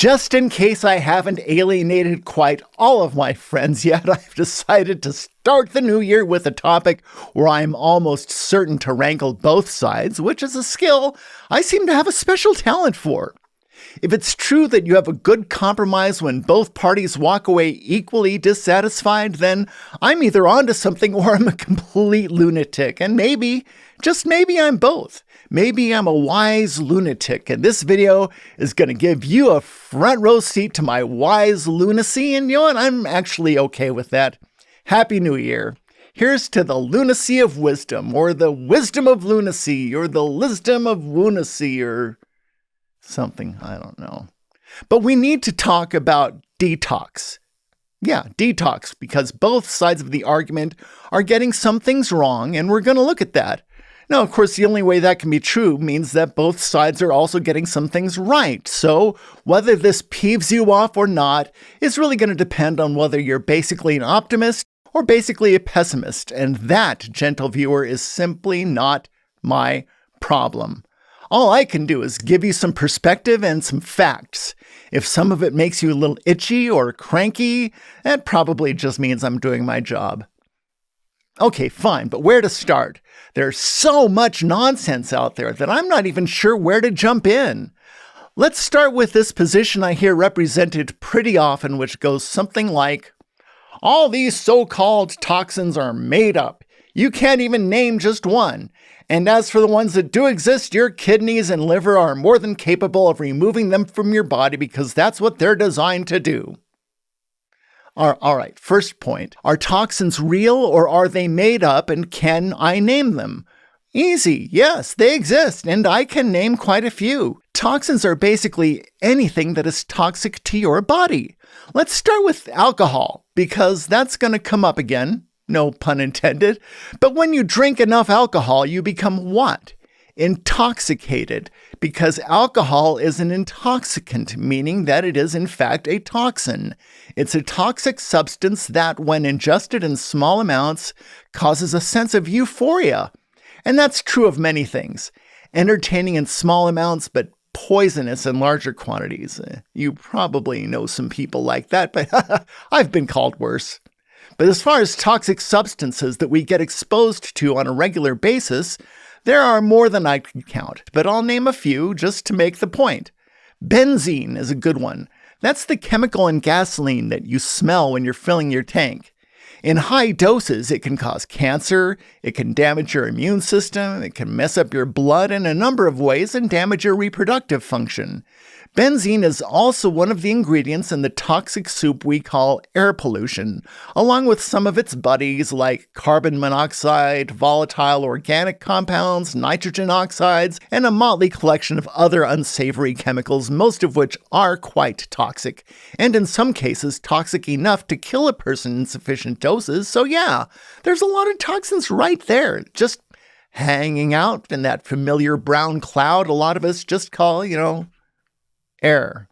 Just in case I haven't alienated quite all of my friends yet, I've decided to start the new year with a topic where I'm almost certain to wrangle both sides, which is a skill I seem to have a special talent for. If it's true that you have a good compromise when both parties walk away equally dissatisfied, then I'm either onto something or I'm a complete lunatic. And maybe, just maybe, I'm both. Maybe I'm a wise lunatic, and this video is going to give you a front row seat to my wise lunacy, and you know what? I'm actually okay with that. Happy New Year. Here's to the lunacy of wisdom, or the wisdom of lunacy, or the wisdom of lunacy, or something, I don't know. But we need to talk about detox. Yeah, detox, because both sides of the argument are getting some things wrong, and we're going to look at that. Now, of course, the only way that can be true means that both sides are also getting some things right. So whether this peeves you off or not is really going to depend on whether you're basically an optimist or basically a pessimist. And that, gentle viewer, is simply not my problem. All I can do is give you some perspective and some facts. If some of it makes you a little itchy or cranky, that probably just means I'm doing my job. Okay, fine, but where to start? There's so much nonsense out there that I'm not even sure where to jump in. Let's start with this position I hear represented pretty often, which goes something like, all these so-called toxins are made up. You can't even name just one. And as for the ones that do exist, your kidneys and liver are more than capable of removing them from your body because that's what they're designed to do. All right, first point. Are toxins real or are they made up, and can I name them? Easy. Yes, they exist, and I can name quite a few. Toxins are basically anything that is toxic to your body. Let's start with alcohol, because that's going to come up again. No pun intended. But when you drink enough alcohol, you become what? Intoxicated, because alcohol is an intoxicant, meaning that it is in fact a toxin. It's a toxic substance that, when ingested in small amounts, causes a sense of euphoria. And that's true of many things. Entertaining in small amounts, but poisonous in larger quantities. You probably know some people like that, but I've been called worse. But as far as toxic substances that we get exposed to on a regular basis, there are more than I can count, but I'll name a few just to make the point. Benzene is a good one. That's the chemical in gasoline that you smell when you're filling your tank. In high doses, it can cause cancer, it can damage your immune system, it can mess up your blood in a number of ways and damage your reproductive function. Benzene is also one of the ingredients in the toxic soup we call air pollution, along with some of its buddies like carbon monoxide, volatile organic compounds, nitrogen oxides, and a motley collection of other unsavory chemicals, most of which are quite toxic, and in some cases toxic enough to kill a person in sufficient doses. So yeah, there's a lot of toxins right there, just hanging out in that familiar brown cloud a lot of us just call, air.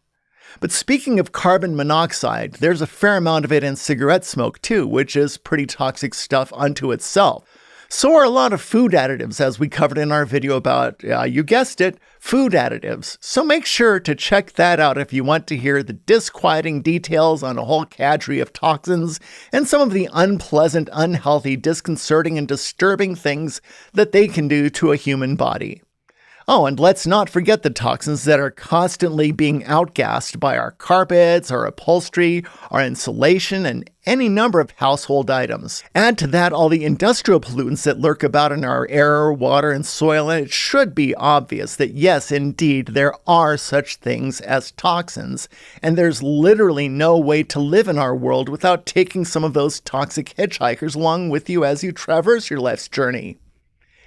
But speaking of carbon monoxide, there's a fair amount of it in cigarette smoke too, which is pretty toxic stuff unto itself. So are a lot of food additives, as we covered in our video about, you guessed it, food additives. So make sure to check that out if you want to hear the disquieting details on a whole cadre of toxins and some of the unpleasant, unhealthy, disconcerting, and disturbing things that they can do to a human body. Oh, and let's not forget the toxins that are constantly being outgassed by our carpets, our upholstery, our insulation, and any number of household items. Add to that all the industrial pollutants that lurk about in our air, water, and soil, and it should be obvious that yes, indeed, there are such things as toxins, and there's literally no way to live in our world without taking some of those toxic hitchhikers along with you as you traverse your life's journey.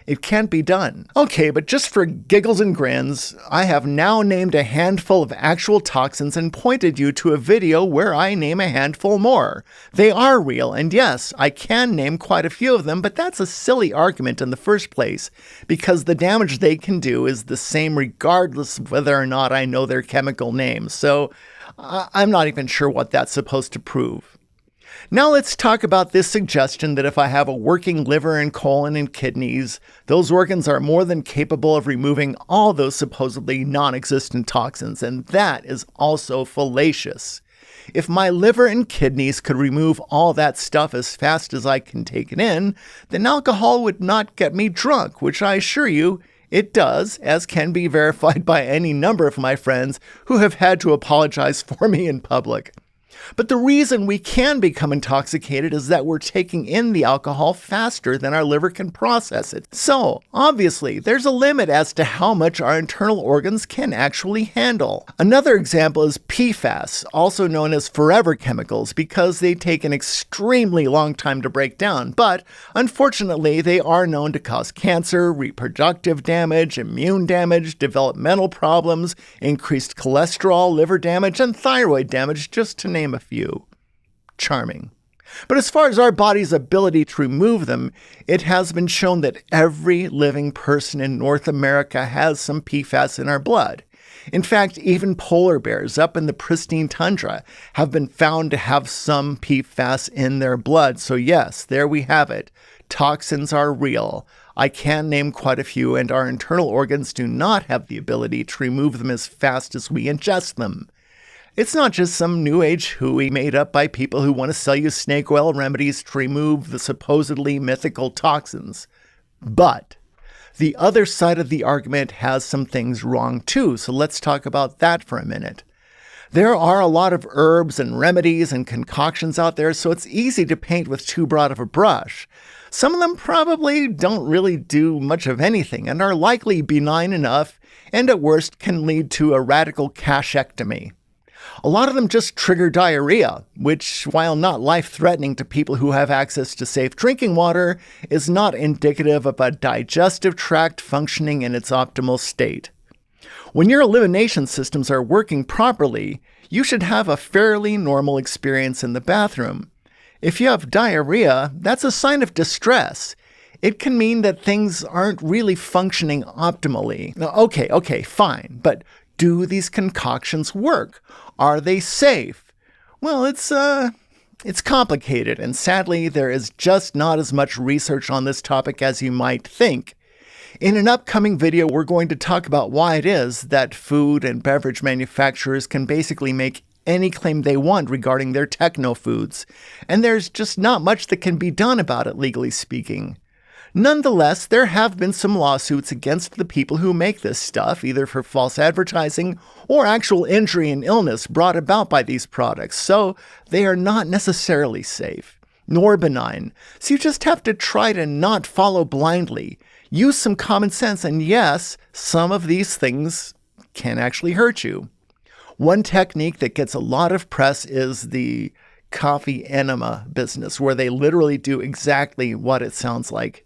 It can't be done. Okay, but just for giggles and grins, I have now named a handful of actual toxins and pointed you to a video where I name a handful more. They are real, and yes, I can name quite a few of them, but that's a silly argument in the first place, because the damage they can do is the same regardless of whether or not I know their chemical names, so I'm not even sure what that's supposed to prove. Now let's talk about this suggestion that if I have a working liver and colon and kidneys, those organs are more than capable of removing all those supposedly non-existent toxins, and that is also fallacious. If my liver and kidneys could remove all that stuff as fast as I can take it in, then alcohol would not get me drunk, which I assure you, it does, as can be verified by any number of my friends who have had to apologize for me in public. But the reason we can become intoxicated is that we're taking in the alcohol faster than our liver can process it. So, obviously, there's a limit as to how much our internal organs can actually handle. Another example is PFAS, also known as forever chemicals, because they take an extremely long time to break down. But, unfortunately, they are known to cause cancer, reproductive damage, immune damage, developmental problems, increased cholesterol, liver damage, and thyroid damage, just to name a few. Charming. But as far as our body's ability to remove them, it has been shown that every living person in North America has some PFAS in our blood. In fact, even polar bears up in the pristine tundra have been found to have some PFAS in their blood. So yes, there we have it. Toxins are real. I can name quite a few, and our internal organs do not have the ability to remove them as fast as we ingest them. It's not just some new age hooey made up by people who want to sell you snake oil remedies to remove the supposedly mythical toxins. But the other side of the argument has some things wrong too, so let's talk about that for a minute. There are a lot of herbs and remedies and concoctions out there, so it's easy to paint with too broad of a brush. Some of them probably don't really do much of anything and are likely benign enough, and at worst can lead to a radical cachectomy. A lot of them just trigger diarrhea, which, while not life-threatening to people who have access to safe drinking water, is not indicative of a digestive tract functioning in its optimal state. When your elimination systems are working properly, you should have a fairly normal experience in the bathroom. If you have diarrhea, that's a sign of distress. It can mean that things aren't really functioning optimally. Now, okay, fine, but do these concoctions work? Are they safe? Well, it's complicated, and sadly, there is just not as much research on this topic as you might think. In an upcoming video, we're going to talk about why it is that food and beverage manufacturers can basically make any claim they want regarding their techno-foods, and there's just not much that can be done about it, legally speaking. Nonetheless, there have been some lawsuits against the people who make this stuff, either for false advertising or actual injury and illness brought about by these products, so they are not necessarily safe, nor benign. So you just have to try to not follow blindly. Use some common sense, and yes, some of these things can actually hurt you. One technique that gets a lot of press is the coffee enema business, where they literally do exactly what it sounds like.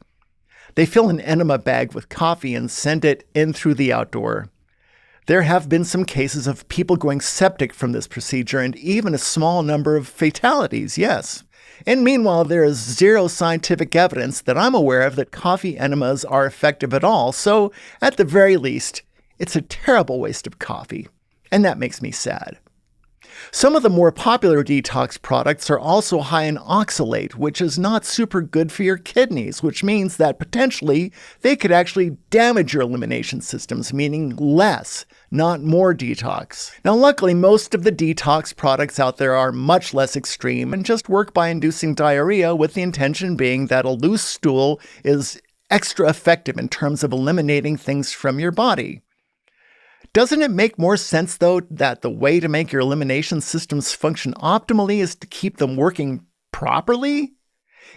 They fill an enema bag with coffee and send it in through the outdoor. There have been some cases of people going septic from this procedure and even a small number of fatalities, yes. And meanwhile, there is zero scientific evidence that I'm aware of that coffee enemas are effective at all, so at the very least, it's a terrible waste of coffee. And that makes me sad. Some of the more popular detox products are also high in oxalate, which is not super good for your kidneys, which means that potentially they could actually damage your elimination systems, meaning less, not more detox. Now, luckily, most of the detox products out there are much less extreme and just work by inducing diarrhea, with the intention being that a loose stool is extra effective in terms of eliminating things from your body. Doesn't it make more sense, though, that the way to make your elimination systems function optimally is to keep them working properly?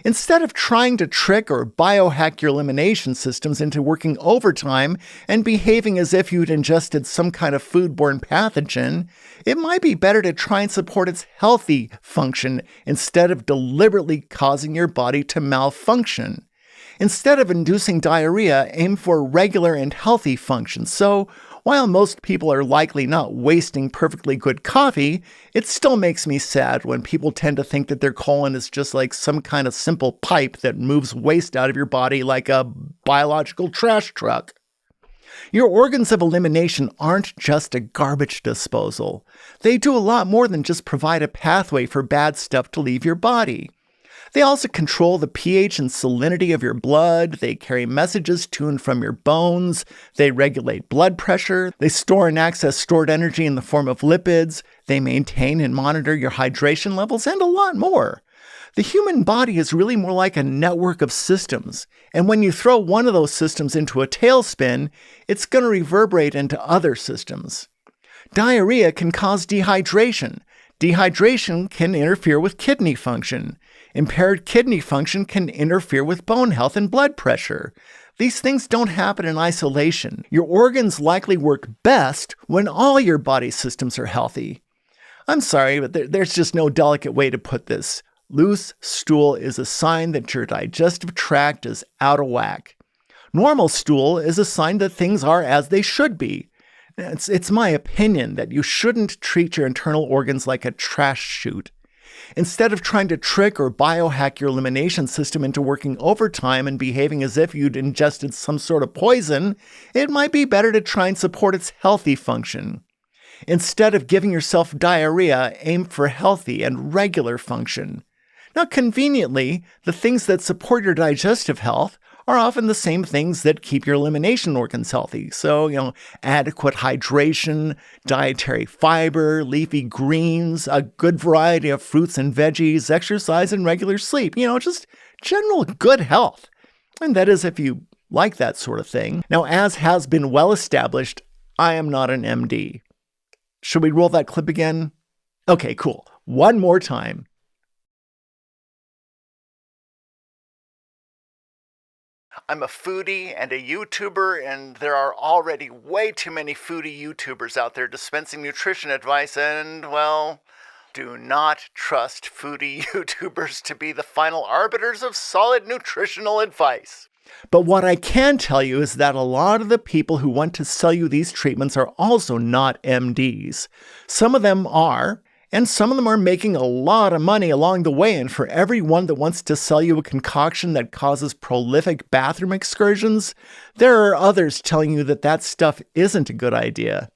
Instead of trying to trick or biohack your elimination systems into working overtime and behaving as if you'd ingested some kind of foodborne pathogen, it might be better to try and support its healthy function instead of deliberately causing your body to malfunction. Instead of inducing diarrhea, aim for regular and healthy function. So, while most people are likely not wasting perfectly good coffee, it still makes me sad when people tend to think that their colon is just like some kind of simple pipe that moves waste out of your body like a biological trash truck. Your organs of elimination aren't just a garbage disposal. They do a lot more than just provide a pathway for bad stuff to leave your body. They also control the pH and salinity of your blood. They carry messages to and from your bones. They regulate blood pressure. They store and access stored energy in the form of lipids. They maintain and monitor your hydration levels, and a lot more. The human body is really more like a network of systems. And when you throw one of those systems into a tailspin, it's going to reverberate into other systems. Diarrhea can cause dehydration. Dehydration can interfere with kidney function. Impaired kidney function can interfere with bone health and blood pressure. These things don't happen in isolation. Your organs likely work best when all your body systems are healthy. I'm sorry, but there's just no delicate way to put this. Loose stool is a sign that your digestive tract is out of whack. Normal stool is a sign that things are as they should be. It's my opinion that you shouldn't treat your internal organs like a trash chute. Instead of trying to trick or biohack your elimination system into working overtime and behaving as if you'd ingested some sort of poison, it might be better to try and support its healthy function. Instead of giving yourself diarrhea, aim for healthy and regular function. Now, conveniently, the things that support your digestive health are often the same things that keep your elimination organs healthy. So, adequate hydration, dietary fiber, leafy greens, a good variety of fruits and veggies, exercise, and regular sleep. Just general good health. And that is if you like that sort of thing. Now, as has been well established, I am not an MD. Should we roll that clip again? Okay, cool. One more time. I'm a foodie and a YouTuber, and there are already way too many foodie YouTubers out there dispensing nutrition advice, and, well, do not trust foodie YouTubers to be the final arbiters of solid nutritional advice. But what I can tell you is that a lot of the people who want to sell you these treatments are also not MDs. Some of them are, and some of them are making a lot of money along the way, and for everyone that wants to sell you a concoction that causes prolific bathroom excursions, there are others telling you that that stuff isn't a good idea.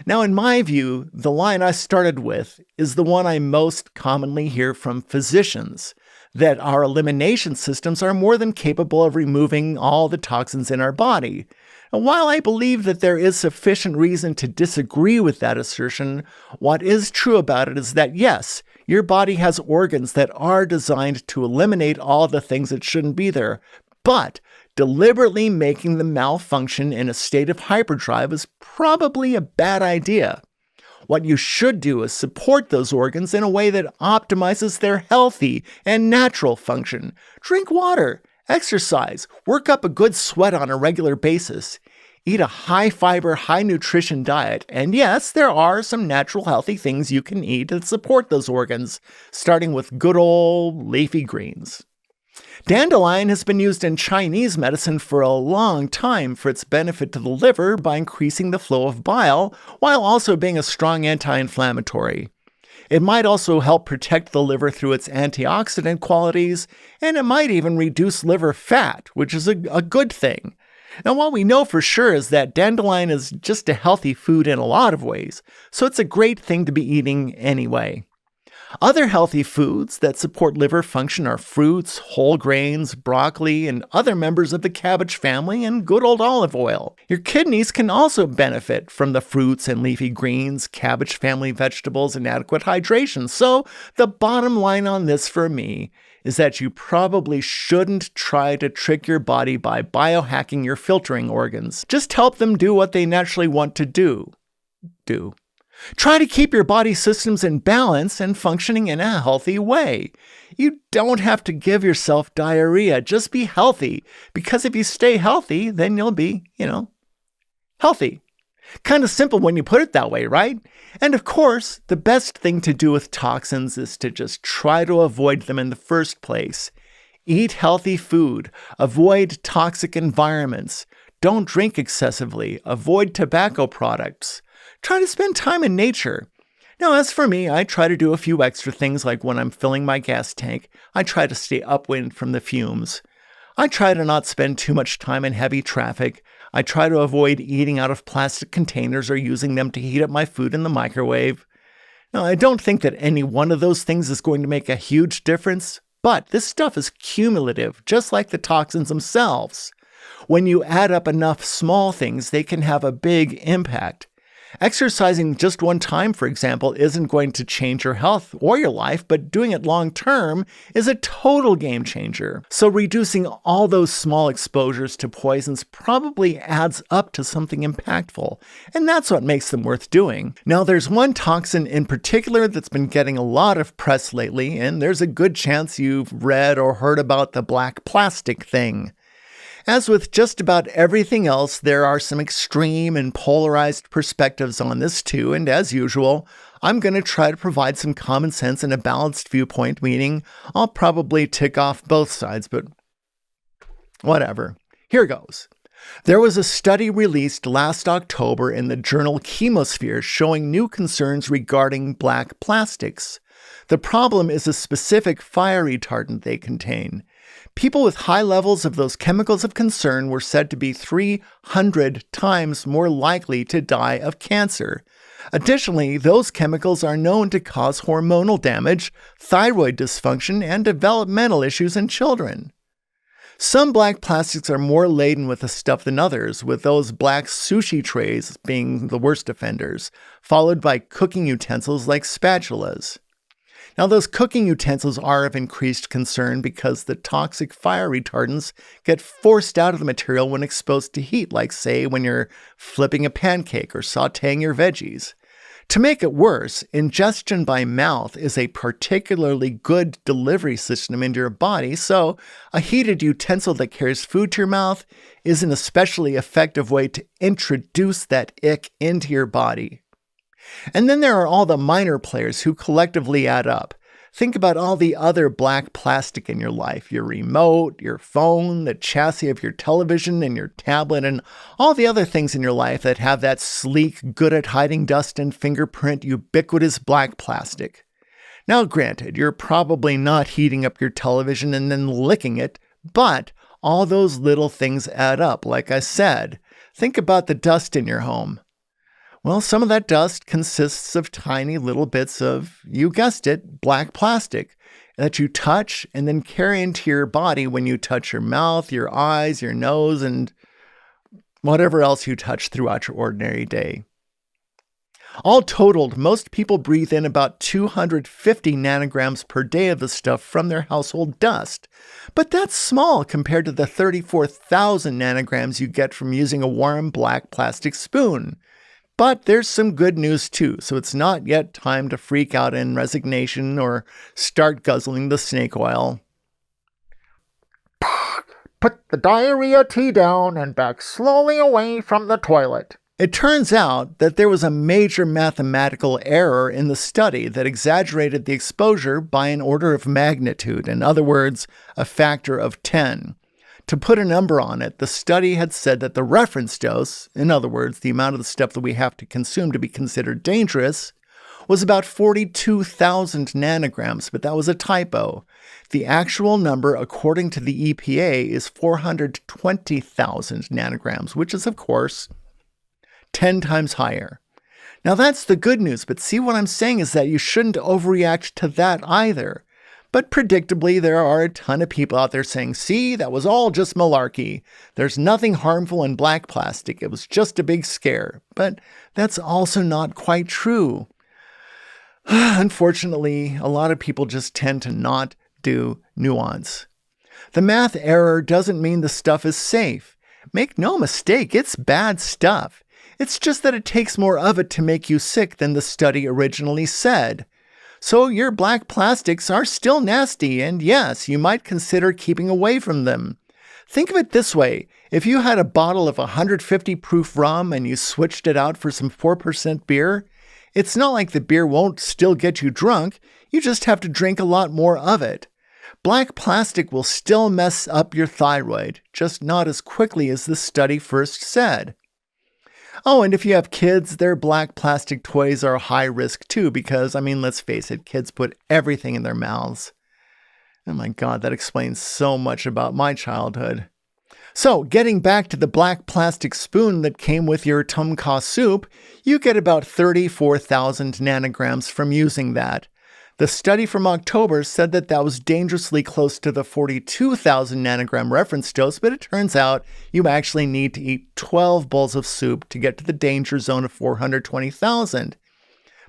Now, in my view, the line I started with is the one I most commonly hear from physicians, that our elimination systems are more than capable of removing all the toxins in our body. And while I believe that there is sufficient reason to disagree with that assertion, what is true about it is that yes, your body has organs that are designed to eliminate all the things that shouldn't be there, but deliberately making them malfunction in a state of hyperdrive is probably a bad idea. What you should do is support those organs in a way that optimizes their healthy and natural function. Drink water, exercise, work up a good sweat on a regular basis. Eat a high-fiber, high-nutrition diet, and yes, there are some natural healthy things you can eat that support those organs, starting with good old leafy greens. Dandelion has been used in Chinese medicine for a long time for its benefit to the liver by increasing the flow of bile, while also being a strong anti-inflammatory. It might also help protect the liver through its antioxidant qualities, and it might even reduce liver fat, which is a good thing. Now, what we know for sure is that dandelion is just a healthy food in a lot of ways, so it's a great thing to be eating anyway. Other healthy foods that support liver function are fruits, whole grains, broccoli, and other members of the cabbage family, and good old olive oil. Your kidneys can also benefit from the fruits and leafy greens, cabbage family vegetables, and adequate hydration. So the bottom line on this for me is that you probably shouldn't try to trick your body by biohacking your filtering organs. Just help them do what they naturally want to do. Try to keep your body systems in balance and functioning in a healthy way. You don't have to give yourself diarrhea. Just be healthy, because if you stay healthy, then you'll be, healthy. Kind of simple when you put it that way, right? And of course, the best thing to do with toxins is to just try to avoid them in the first place. Eat healthy food. Avoid toxic environments. Don't drink excessively. Avoid tobacco products. Try to spend time in nature. Now, as for me, I try to do a few extra things, like when I'm filling my gas tank, I try to stay upwind from the fumes. I try to not spend too much time in heavy traffic. I try to avoid eating out of plastic containers or using them to heat up my food in the microwave. Now, I don't think that any one of those things is going to make a huge difference, but this stuff is cumulative, just like the toxins themselves. When you add up enough small things, they can have a big impact. Exercising just one time, for example, isn't going to change your health or your life, but doing it long term is a total game changer. So reducing all those small exposures to poisons probably adds up to something impactful, and that's what makes them worth doing. Now, there's one toxin in particular that's been getting a lot of press lately, and there's a good chance you've read or heard about the black plastic thing. As with just about everything else, there are some extreme and polarized perspectives on this too, and as usual, I'm going to try to provide some common sense and a balanced viewpoint, meaning I'll probably tick off both sides, but whatever. Here goes. There was a study released last October in the journal Chemosphere showing new concerns regarding black plastics. The problem is a specific fire retardant they contain. People with high levels of those chemicals of concern were said to be 300 times more likely to die of cancer. Additionally, those chemicals are known to cause hormonal damage, thyroid dysfunction, and developmental issues in children. Some black plastics are more laden with the stuff than others, with those black sushi trays being the worst offenders, followed by cooking utensils like spatulas. Now, those cooking utensils are of increased concern because the toxic fire retardants get forced out of the material when exposed to heat, like, say, when you're flipping a pancake or sautéing your veggies. To make it worse, ingestion by mouth is a particularly good delivery system into your body, so a heated utensil that carries food to your mouth is an especially effective way to introduce that ick into your body. And then there are all the minor players who collectively add up. Think about all the other black plastic in your life, your remote, your phone, the chassis of your television and your tablet, and all the other things in your life that have that sleek, good at hiding dust and fingerprint, ubiquitous black plastic. Now, granted, you're probably not heating up your television and then licking it, but all those little things add up, like I said. Think about the dust in your home. Well, some of that dust consists of tiny little bits of, you guessed it, black plastic that you touch and then carry into your body when you touch your mouth, your eyes, your nose, and whatever else you touch throughout your ordinary day. All totaled, most people breathe in about 250 nanograms per day of the stuff from their household dust. But that's small compared to the 34,000 nanograms you get from using a warm black plastic spoon. But there's some good news too, so it's not yet time to freak out in resignation or start guzzling the snake oil. Put the diarrhea tea down and back slowly away from the toilet. It turns out that there was a major mathematical error in the study that exaggerated the exposure by an order of magnitude, in other words, a factor of 10. To put a number on it, the study had said that the reference dose, in other words, the amount of the stuff that we have to consume to be considered dangerous, was about 42,000 nanograms, but that was a typo. The actual number, according to the EPA, is 420,000 nanograms, which is, of course, 10 times higher. Now, that's the good news, but see, what I'm saying is that you shouldn't overreact to that either. But predictably, there are a ton of people out there saying, see, that was all just malarkey. There's nothing harmful in black plastic. It was just a big scare. But that's also not quite true. Unfortunately, a lot of people just tend to not do nuance. The math error doesn't mean the stuff is safe. Make no mistake, it's bad stuff. It's just that it takes more of it to make you sick than the study originally said. So your black plastics are still nasty, and yes, you might consider keeping away from them. Think of it this way. If you had a bottle of 150 proof rum and you switched it out for some 4% beer, it's not like the beer won't still get you drunk, you just have to drink a lot more of it. Black plastic will still mess up your thyroid, just not as quickly as the study first said. Oh, and if you have kids, their black plastic toys are high risk too because, let's face it, kids put everything in their mouths. Oh my God, that explains so much about my childhood. So, getting back to the black plastic spoon that came with your tom kha soup, you get about 34,000 nanograms from using that. The study from October said that that was dangerously close to the 42,000 nanogram reference dose, but it turns out you actually need to eat 12 bowls of soup to get to the danger zone of 420,000.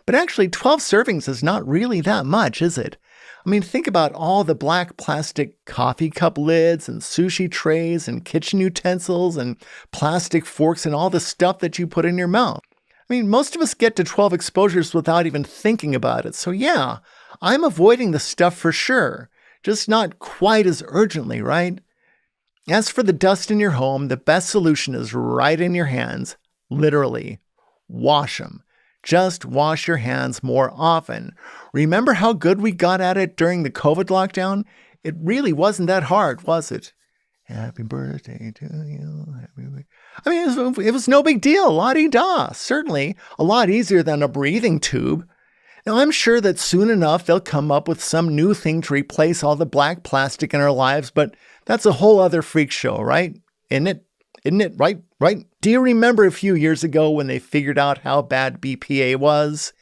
But actually, 12 servings is not really that much, is it? I mean, think about all the black plastic coffee cup lids and sushi trays and kitchen utensils and plastic forks and all the stuff that you put in your mouth. I mean, most of us get to 12 exposures without even thinking about it. So yeah, I'm avoiding the stuff for sure, just not quite as urgently, right? As for the dust in your home, the best solution is right in your hands. Literally, wash them. Just wash your hands more often. Remember how good we got at it during the COVID lockdown? It really wasn't that hard, was it? Happy birthday to you. I mean, it was no big deal. La-di-da. Certainly a lot easier than a breathing tube. Now, I'm sure that soon enough they'll come up with some new thing to replace all the black plastic in our lives, but that's a whole other freak show, right? Isn't it? Isn't it? Right? Do you remember a few years ago when they figured out how bad BPA was?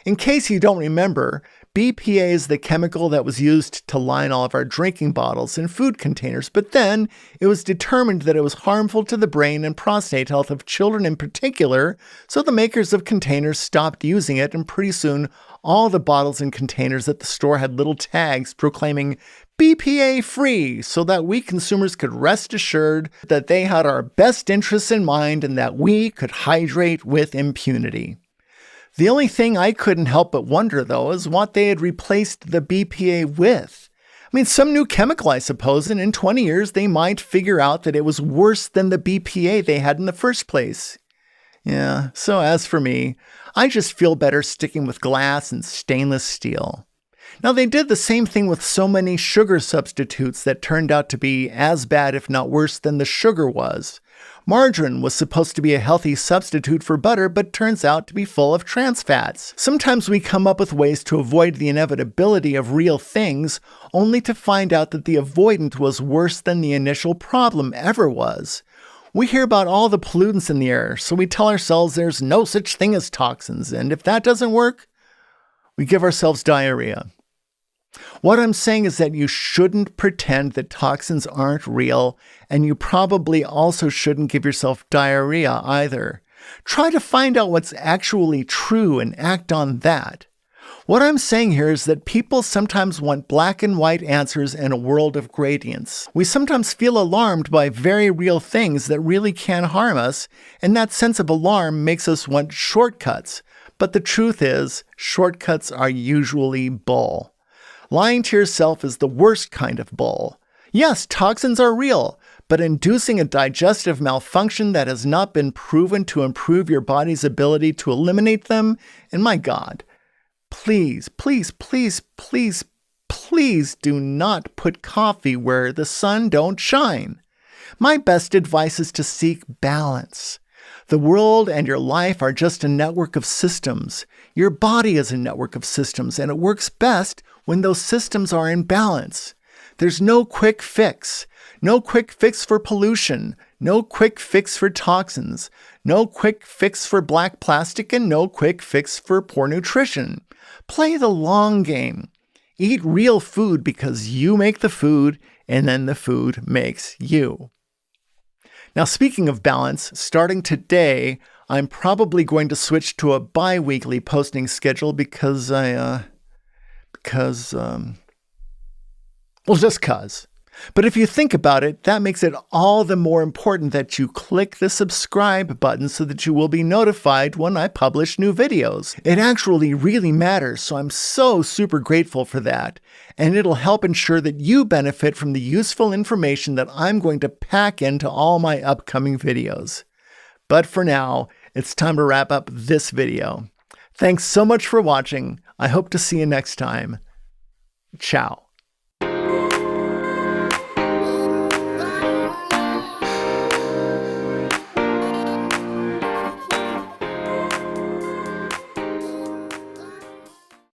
In case you don't remember, BPA is the chemical that was used to line all of our drinking bottles and food containers, but then it was determined that it was harmful to the brain and prostate health of children in particular, so the makers of containers stopped using it, and pretty soon all the bottles and containers at the store had little tags proclaiming BPA free, so that we consumers could rest assured that they had our best interests in mind and that we could hydrate with impunity. The only thing I couldn't help but wonder, though, is what they had replaced the BPA with. I mean, some new chemical, I suppose, and in 20 years they might figure out that it was worse than the BPA they had in the first place. Yeah, so as for me, I just feel better sticking with glass and stainless steel. Now, they did the same thing with so many sugar substitutes that turned out to be as bad, if not worse, than the sugar was. Margarine was supposed to be a healthy substitute for butter, but turns out to be full of trans fats. Sometimes we come up with ways to avoid the inevitability of real things, only to find out that the avoidant was worse than the initial problem ever was. We hear about all the pollutants in the air, so we tell ourselves there's no such thing as toxins, and if that doesn't work, we give ourselves diarrhea. What I'm saying is that you shouldn't pretend that toxins aren't real, and you probably also shouldn't give yourself diarrhea either. Try to find out what's actually true and act on that. What I'm saying here is that people sometimes want black and white answers in a world of gradients. We sometimes feel alarmed by very real things that really can harm us, and that sense of alarm makes us want shortcuts. But the truth is, shortcuts are usually bull. Lying to yourself is the worst kind of bull. Yes, toxins are real, but inducing a digestive malfunction that has not been proven to improve your body's ability to eliminate them, and my God, please, please, please, please, please do not put coffee where the sun don't shine. My best advice is to seek balance. The world and your life are just a network of systems. Your body is a network of systems, and it works best when those systems are in balance. There's no quick fix. No quick fix for pollution. No quick fix for toxins. No quick fix for black plastic, and no quick fix for poor nutrition. Play the long game. Eat real food because you make the food, and then the food makes you. Now, speaking of balance, starting today, I'm probably going to switch to a bi-weekly posting schedule because just 'cause. But if you think about it, that makes it all the more important that you click the subscribe button so that you will be notified when I publish new videos. It actually really matters, so I'm so super grateful for that. And it'll help ensure that you benefit from the useful information that I'm going to pack into all my upcoming videos. But for now, it's time to wrap up this video. Thanks so much for watching. I hope to see you next time. Ciao.